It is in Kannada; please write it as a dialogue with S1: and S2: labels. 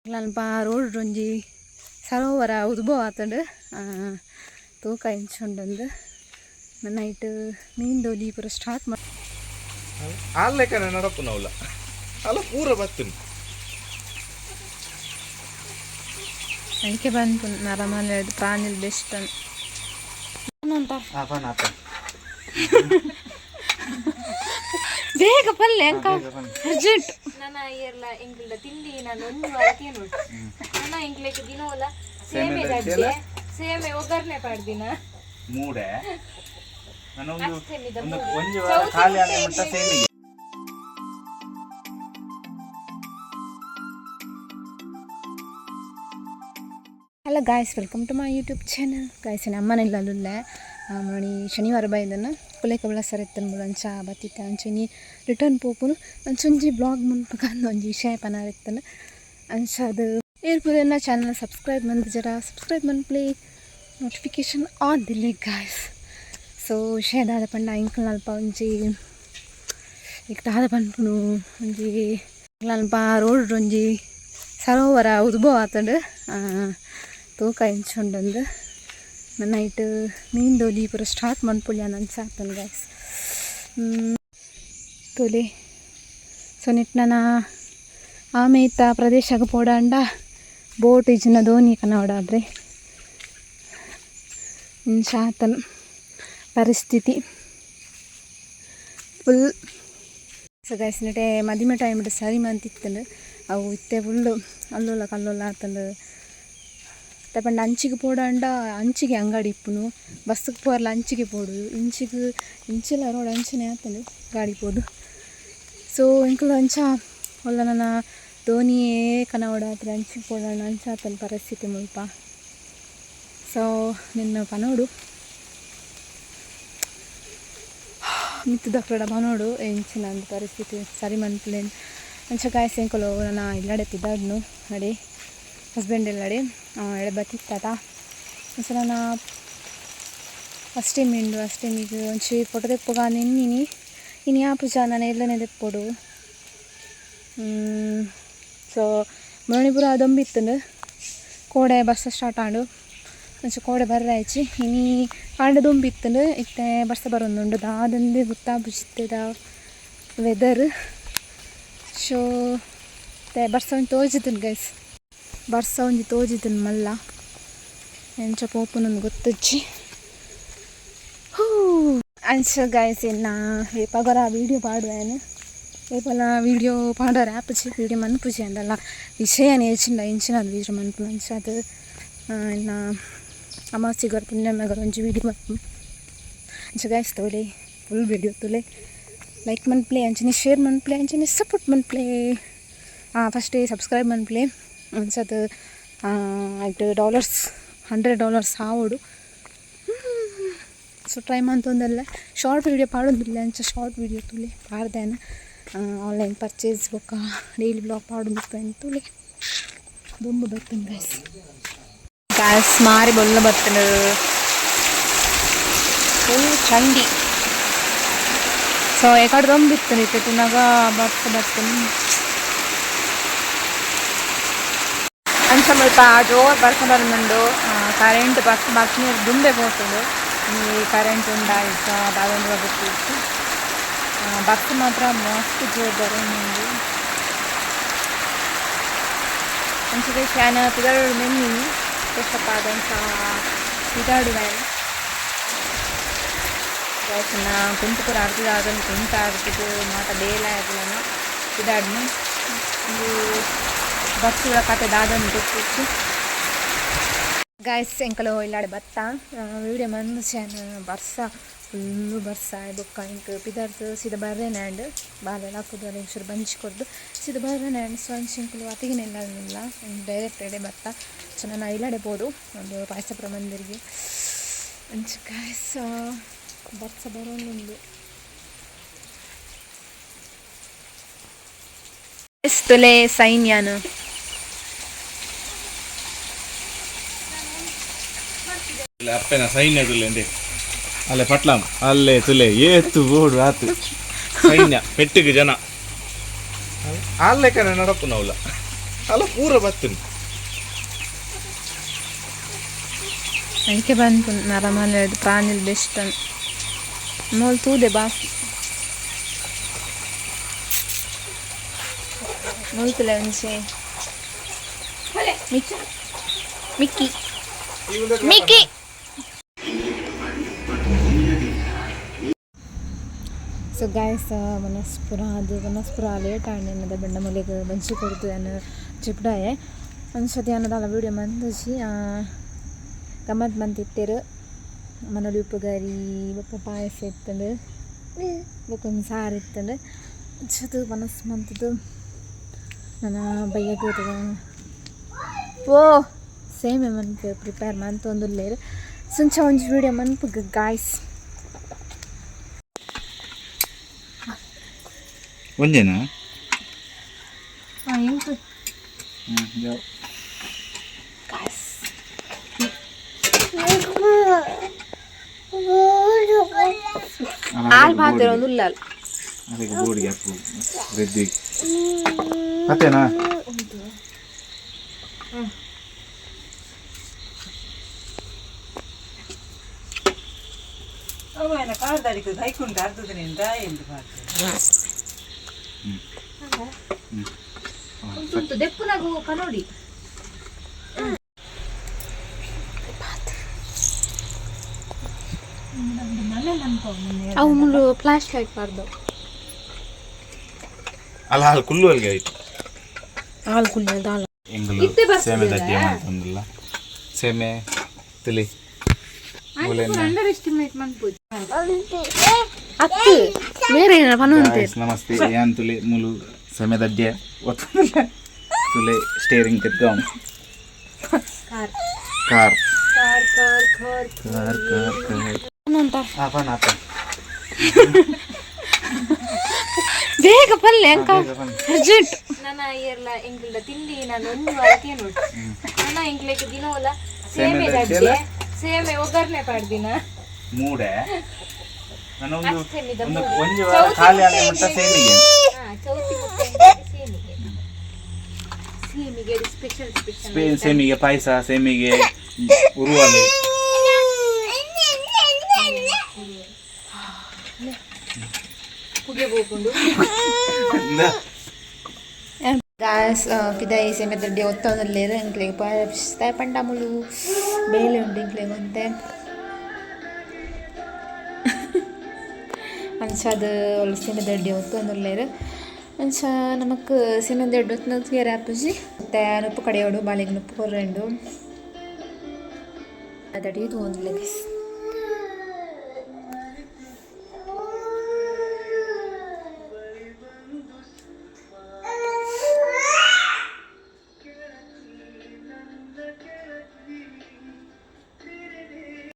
S1: ಅಲ್ಪ ರೋಡ್ ಒಂಜಿ ಸರೋವರ ಉದ್ಭವ ಆತಂಡು ತೂಕ ಎಂಚುಂಡು ನೈಟ್ ಮೀನು ದೋಲಿ ಪೂರ ಸ್ಟಾರ್ಟ್ ಮಾಡಿ
S2: ಆಲ್ಲೆಕ್ಕನೆ ನಡಪು ನಾವುಲ ಅಲ್ಲ ಪೂರ ಬತ್ತುನಿ
S1: ಅದಕ್ಕೆ ಬಂತು ನರಮಲೆ ಪ್ರಾಣಿಲ್ ಬೆಸ್ಟ್ ಅಂತ ಬೇಗ ಪಲ್ಲೆ ಅಂಕ ಅರ್ಜೆಂಟ್
S3: ನನ್ನ ಇಯರ್ಲ ಎಂಕ್ಲ ತಿಂಡಿ ನಾನು ಒಂದು ವಾರಕ್ಕೆ ನೋಡಿ ನನ್ನ ಎಂಕ್ಲೆಗೆ ದಿನವಲ್ಲ ಸೇಮೆ ಗಡ್ಡೆ ಸೇಮೆ ಒಗ್ಗರಣೆ ಪಾಡ್ದಿನ
S2: ಮೂಡೆ ನಾನು ಒಂದು ವಾರ ಖಾಲಿ ಆದ ಮಟ್ಟ ಸೇಮಿಗೆ
S1: hello guys welcome to my YouTube channel guys ಅಮ್ಮನೆಲ್ಲ ಅಲ್ಲುಲ್ಲ ಮಾಡಿ ಶನಿವಾರ ಬೈದನ್ನು ಕುಲೇಕಬಳ ಸರ್ ಎತ್ತನ್ಬಿಡು ಅಂಚ ಬತ್ತಿತ್ತ ಅಂಚನಿ ರಿಟರ್ನ್ ಪೋಪುನು ಅಂಚೊಂಜಿ ಬ್ಲಾಗ್ ಮುನ್ಪಕ ಒಂಜಿ ವಿಷಯ ಪನಾರ್ ಎತ್ತನು ಅಂಚ ಅದು ಏರ್ಪುದನ್ನ ಚಾನಲ್ ಸಬ್ಸ್ಕ್ರೈಬ್ ಮಂದು ಜರ ಸಬ್ಸ್ಕ್ರೈಬ್ ಮನ್ಪ್ಲೇ ನೋಟಿಫಿಕೇಶನ್ ಆನ್ ದಿಲ್ಲಿ ಗಾಯ್ಸ್ ಸೊ ವಿಷಯದಾದ ಪಂಡ ಇಂಕಲ್ ಅಲ್ಪ ಒಂಜಿ ಇಕ್ತಾದ ಪನ್ಪುನು ಒಂಜಿ ಅಲ್ಪ ರೋಡ್ ಒಂಜಿ ಸರೋವರ ಉದ್ಭವ ಆತಂಡು ತೂಕ ಎಂಚುಂಡು ನೈಟ್ ಮೀನು ದೋಲಿ ಪೂರ ಸ್ಟಾರ್ಟ್ ಮನ್ಪುಳ್ಳಿ ಅನ್ಸ ಆಗ್ತಾನೆ ಗಾಯ್ಸ್ ತೋಲೆ ಸೊ ನಿಟ್ ನಾನು ಆಮೇತ ಪ್ರದೇಶಕ್ಕೆ ಪೋಡಾಂಡ ಬೋಟ್ ಇಜ್ಜಿನ ದೋಣಿ ಕನ್ನಡಾದ್ರೆ ಶಾತನ್ ಪರಿಸ್ಥಿತಿ ಫುಲ್ ಸೊ ಗಾಯ್ಸ್ ನಟೆ ಮದಿಮೆ ಟೈಮ್ ಸರಿ ಮಂತಿತ್ತಂಡು ಅವು ಇತ್ತೆ ಫುಲ್ಲು ಅಲ್ಲೋಲ ಕಲ್ಲೋಲ ಆತಂಡು ತಪಂಡ ಅಂಚಿಗೆ ಪೋಡಾಂಡ ಅಂಚಿಗೆ ಅಂಗಡಿ ಇಪ್ಪುನು ಬಸ್ಸಿಗೆ ಪೋರ್ಲ ಅಂಚಿಗೆ ಪೋಡು ಇಂಚಿಲ್ಲ ರೋಡ್ ಅಂಚನೆ ಆತಂಡು ಗಾಡಿ ಪೋದು ಸೊ ಇಂಕಲು ಅಂಚ ಒಲ್ಲ ನನ್ನ ಧೋನಿಯೇ ಕನವಡ ಹತ್ರ ಅಂಚಿಗೆ ಪೋಡಾಂಡ ಅಂಚ ಆತನ ಪರಿಸ್ಥಿತಿ ಮುಲ್ಪ ಸೊ ನಿನ್ನ ಪನೋಡು ಮಿತ್ತದ ಕೂಡ ಪನೋಡು ಎಂಚಿನ ಒಂದು ಪರಿಸ್ಥಿತಿ ಸರಿ ಮನ್ಪುಲೇನು ಅಂಚ ಕಾಯ್ಸಿ ಇಂಕಲು ನನ್ನ ಇಲ್ಲಡೆ ತಿದ್ದಾಡ್ನು ನಡಿ ಹಸ್ಬೆಂಡ್ ಎಲ್ಲಡೆ ಎಳೆ ಬತ್ತಿತ್ತಾತ ಒಂದ್ಸಲ ನಾ ಫಸ್ಟ್ ಟೈಮಿಗೆ ಒಂಚೂರು ಫೋಟೋ ತೆಪ್ಪಗ ನೆನ್ನಿನಿ ಇನ್ನು ಯಾ ಪೂಜಾ ನಾನು ಎಲ್ಲನೇ ತೆಪ್ಪೋಡು ಸೊ ಮಣಿಪುರ ದೊಂಬಿತ್ತಂಡು ಕೋಡೆ ಬಸ್ ಸ್ಟಾರ್ಟ್ ಆಂಡು ಒಂಚ ಕೋಡೆ ಬರ್ರಾಯ್ಚಿ ಇನಿ ಆಂಡ ದೊಂಬಿತ್ತಂಡು ಇತ್ತೆ ಬಸ್ ಬರೋದುಂಡು ದಾದಂದು ಗುತ್ತಾ ಬುಜಿತ್ತದ ವೆದರ್ ಶೋ ಬರ್ಸ ಒಂದು ತೋಜಿದ್ದನು ಗೈಸ್ ಬರ್ಸ ಒಂಜಿ ತೋಜಿದ್ದನು ಮಲ್ಲ ಎಂಚ ಪೋಪುನೊಂದು ಗೊತ್ತಜ್ಜಿ ಹೂ ಅಂಚ ಗೈಸ್ ಇನ್ನ ಏಪಗರ ವೀಡಿಯೋ ಪಾಡುವೇನು ಏಪಲ ವೀಡಿಯೋ ಪಾಡೋರು ಆಪುಜಿ ವೀಡಿಯೋ ಮನ್ಪುಜಿ ಅಂದಲ್ಲ ವಿಷಯ ನೇಚಿಂಡ ಇಂಚಿನ ಅದು ವೀಡಿಯೋ ಮನ್ಪು ಅಂಚ ಅದು ಇನ್ನ ಅಮಾವಾಸ್ಯೆಗರ ಪುಣ್ಯಮೆಗರ ಒಂಜಿ ವೀಡಿಯೋ ಮನ್ಪು ಅಂಚ ಗೈಸ್ ತೋಲೆ ಫುಲ್ ವೀಡಿಯೋ ತೋಲೆ ಲೈಕ್ ಮನ್ಪ್ಲೇ ಅಂಚನೆ ಶೇರ್ ಮನ್ಪ್ಲೇ ಅಂಚನೆ ಸಪೋರ್ಟ್ ಮನ್ಪ್ಲೇ ಫಸ್ಟೇ ಸಬ್ಸ್ಕ್ರೈಬ್ ಮನ್ಪ್ಲೇ ಅನ್ಸದು $100 ಆವೋಡು ಸೊ ಟ್ರೈ ಮಂತೊಂದಲ್ಲ ಶಾರ್ಟ್ ವೀಡಿಯೋ ಪಾಡೋದಿಲ್ಲ ಅಂಚ ಶಾರ್ಟ್ ವೀಡಿಯೋ ತುಲೆ ಪಾಡ್ದೇನ ಆನ್ಲೈನ್ ಪರ್ಚೇಸ್ ಬೊಕ್ಕ ಡೈಲಿ ಬ್ಲಾಗ್ ಪಾಡೋದಿತ್ತು ತುಲೆ ದೊಂಬು ಬರ್ತಂದು ಗ್ಯಾಸ್ ಮಾರಿ ಬೊಲ್ಲ ಬರ್ತಂಡು ಫುಲ್ ಚಂಡಿ ಸೊ ಎಕಡೆ ದೊಂಬಿತ್ತು ಇತ್ತು ತಿನ್ನಾಗ ಬರ್ತಾನೆ ಅಂಚ ಮುಲ್ಪ ಜೋರು ಬರ್ಸ ಬರೋದು ಕರೆಂಟ್ ಬಸ್ ನೀರು ದುಂಬೆ ಹೋಗ್ತದೆ ಈ ಕರೆಂಟ್ ಉಂಡಾಯ್ತ ಅದೊಂದು ಗೊತ್ತಿತ್ತು ಬಸ್ ಮಾತ್ರ ಮಸ್ತ್ ಜೋರು ಬರೋದು ಅಂಚಿಗೆ ಫ್ಯಾನ್ ಪಿದಾಡು ಮೆನ್ನಿ ಎಷ್ಟಪ್ಪ ಅದಂಚ ಪಿದಾಡು ಚಿನ್ನ ಕುಂತು ಪೂರ ಆಡ್ತಿದ್ದು ಅದನ್ನು ಕುಂತ ಆಡ್ತಿದ್ದು ಮಾತ ಬೇಲ ಅದನ್ನು ಇದಾಡ್ನು ಒಂದು ಬಸ್ಸುಗಳ ಕತೆ ದಾದನ್ನು ಗೊತ್ತಿತ್ತು ಗಾಯ್ಸ್ ಎಂಕಲು ಇಲ್ಲಾಡೆ ಬತ್ತ ವೀಡಿಯೋ ಮನ್ಸಾನ ಬರ್ಸ ಫುಲ್ಲು ಬರ್ಸ ಬೊಕ್ಕ ಇಂಕ ಪಿದಾರ್ದು ಸೀದಾ ಬರ್ರೇನ್ಯಾಂಡ್ ಬಾಲೆಲ್ಲ ಹಾಕೋದು ಅದು ಹೆಂಗಸರು ಬಂಚಿ ಕೊಡ್ದು ಸೀದಾ ಬರ್ರೇನ್ಯಾಂಡ್ ಸೊ ಅಂಚಿಂಕಲು ಅತಿಗಿನೆಲ್ಲ ಡೈರೆಕ್ಟ್ ಎಡೆ ಬತ್ತ ಸೊ ನಾನು ಇಲ್ಲಾಡೆ ಬೋದು ಒಂದು ಪಾಯಸ ಪ್ರಬಂಧರಿಗೆ ಅಂಚ ಗಾಯ್ಸ್ ಬರ್ಸ ಬರೋದು ಎಸ್ತುಲೆ ಸೈನ್ಯಾನು
S2: ಅಪ್ಪನ ಸೈನ್ಯ ತುಲೆ ಅಲ್ಲೇ ಪಟ್ಲಾಂ ಅಲ್ಲೇ ತುಲೆ ಏತು ಬೋಡು ಆತು ಸೈನ್ಯ ಪೆಟ್ಟಿಗೆ ಜನ ಆಲ್ಲೆಕ್ಕನೆ ನಡಪು ನಾವುಲ ಅಲ್ಲ ಪೂರ ಬತ್ತನು
S1: ಅದಕ್ಕೆ ಬಂತು ನರಮಲೆ ಪ್ರಾಣಿಲ್ ಬೆಸ್ಟ್ ಅಂತ ನೋಲ್ ತೂದೆ ಬಾಸಿ ನೋಲ್ತಲೆ ಒಂಚೆ ಮಿಕ್ಕಿ ಮಿಕ್ಕಿ ಮಿಕ್ಕಿ ಸೊ ಗಾಯ್ಸ್ ವನಸ್ಪುರ ಲೇಟ್ ಆಂಡ್ ಅನ್ನದ ಬೆಂಡ ಮೊಲೆಗೆ ಬಂಚಿ ಕೊಡ್ತು ಅನ್ನ ಚಿಪ್ಡಾಯೆ ಒಂದ್ಸತಿ ಅನ್ನೋದಲ್ಲ ವೀಡಿಯೋ ಮಂದಿಸಿ ಗಮ್ಮತ್ ಮಂತಿತ್ತೇರು ಮನೇಲಿ ಉಪ್ಪುಗಾರಿ ಬೊಕ್ಕ ಪಾಯಸ ಇತ್ತಂಡು ಬೊಕ್ಕೊಂದು ಸಾರು ಇತ್ತಂಡು ಜೊತೆ ಮನಸ್ಸು ಮಂತದ್ದು ನನ್ನ ಬೈಯಕ್ಕೆ ಹೋಗ್ತದ ಓ ಸೇಮೆ ಮನ್ಪು ಪ್ರಿಪೇರ್ ಮಂತೊಂದುಲ್ಲೇರು ಸುಂಚ ಒಂಜಿ ವೀಡಿಯೋ ಮನ್ಪು ಗಾಯ್ಸ್
S2: ಒಂದೇನಾ
S1: ಎಂಟು ಹಾಲು ಮಾತ್ರ ಒಂದು ಉಲ್ಲಾಲ್
S2: ಅದಕ್ಕೆ ಬೋರ್ಡಿಗೆ ಹಾಕು ರೆಡ್ಡಿ ಮತ್ತೇನಾ
S3: ದೆಪ್ಪುನಾಗು ಕನೋಡಿ
S1: ಅವು ಮುಳ್ಳು ಫ್ಲಾಶ್ ಲೈಟ್ ಬಾರ್ದು
S2: ಅಲ್ಲ ಹಾಲು ಕುಲ್ಲು ಅಲ್ಲಿಗೆ ಆಯ್ತು
S1: ಹಾಲು ಕುಲ್ಲು ಹಾಲು
S2: ಎಂಗಲು ಸೇಮೆ ದಡ್ಡಿ ಮಾಡ್ತಂದಿಲ್ಲ ಸೇಮೆ ತಿಳಿ
S3: ಅಂಡರ್ ಎಸ್ಟಿಮೇಟ್ ಮಾಡ್ಬೋದು
S1: ಅತ್ತು ಬೇರೆ ಏನಾರ ಪನ್ನುವಂತೆ
S2: ನಮಸ್ತೆ ಏನ್ ತುಳಿ ಮುಲು ಸೇಮೆ ದಡ್ಡಿ ಒತ್ತಂದಿಲ್ಲ ತುಳಿ ಸ್ಟೇರಿಂಗ್ ತಿರ್ಗಾಂ car car car car car car
S1: ಅಂತ
S2: ಆಪನ್ ಆಪನ್
S1: ಬೇಗ ಪಲ್ಲೆ ಅಂಕ ಅರ್ಜೆಂಟ್
S3: ನನ್ನ ಇಯರ್ಲ ಎಂಗ್ಲ ತಿಂಡಿ ನಾನು ಒಂದು ವಾರಕ್ಕೆ ನೋಡಿ ನನ್ನ ಎಂಗ್ಲಕ್ಕೆ ದಿನವಲ್ಲ ಸೇಮೆ ದಡ್ಡೆ ಸೇಮೆ ಒಗ್ಗರಣೆ ಪಾಡ್ದಿನ
S2: ಮೂಡೆ ನಾನು ಒಂದು ವಾರ ಖಾಲಿ ಆದ ಮಟ್ಟ ಸೇಮಿಗೆ
S3: ಚೌತಿ ಸೇಮಿಗೆ ಸೇಮಿಗೆ ಸ್ಪೆಷಲ್
S2: ಸೇಮಿಗೆ ಪಾಯಸ ಸೇಮಿಗೆ ಉರುವಲು
S3: ಪುಗೆ ಹೋಗ್ಕೊಂಡು
S1: ಗಾಸ್ ಪಿದಾಯಿ ಸೇಮೆ ದಡ್ಡಿ ಒತ್ತೊಂದಲ್ಲೇರು ಇಂಕ್ಲೆಗೆ ಪಾಯಿಸ್ತಾ ಪಂಡಾಮುಳು ಬೇಲೆ ಉಂಟು ಇಂಕ್ಲೆಗೆ ಒಂತೆ ಅಂಚದು ಒಳ್ಳೆ ಸೇಮೆ ದಡ್ಡಿ ಒತ್ತೊಂದಲ್ಲೇರು ಅಂಚ ನಮಕ್ ಸೇಮೆ ದಡ್ಡಿ ಒತ್ತೊಂದು ಬೇರೆ ಹಾಪಿಸಿ ಮತ್ತೆ ನುಪ್ಪು ಕಡೆಯೋಡು ಬಾಳೆಗೆ ನುಪ್ಪು ಕೊರ್ರೆಂಡು ದಡ್ಡಿ ಇದು ಒಂದು